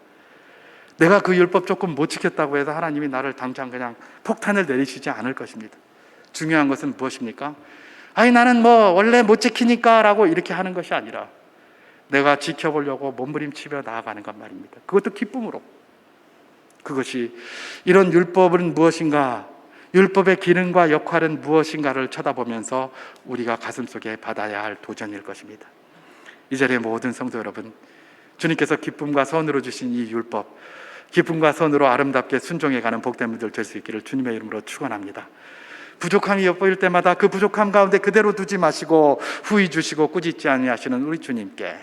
내가 그 율법 조금 못 지켰다고 해서 하나님이 나를 당장 그냥 폭탄을 내리시지 않을 것입니다. 중요한 것은 무엇입니까? 아니 나는 뭐 원래 못 지키니까 라고 이렇게 하는 것이 아니라 내가 지켜보려고 몸부림치며 나아가는 것 말입니다. 그것도 기쁨으로. 그것이 이런 율법은 무엇인가, 율법의 기능과 역할은 무엇인가를 쳐다보면서 우리가 가슴속에 받아야 할 도전일 것입니다. 이 자리에 모든 성도 여러분, 주님께서 기쁨과 선으로 주신 이 율법, 기쁨과 선으로 아름답게 순종해가는 복된 분들 될 수 있기를 주님의 이름으로 축원합니다. 부족함이 엿보일 때마다 그 부족함 가운데 그대로 두지 마시고 후히 주시고 꾸짖지 아니하시는 우리 주님께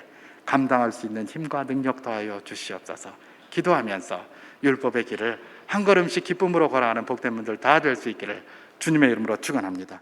감당할 수 있는 힘과 능력 더하여 주시옵소서. 기도하면서 율법의 길을 한 걸음씩 기쁨으로 걸어가는 복된 분들 다 될 수 있기를 주님의 이름으로 축원합니다.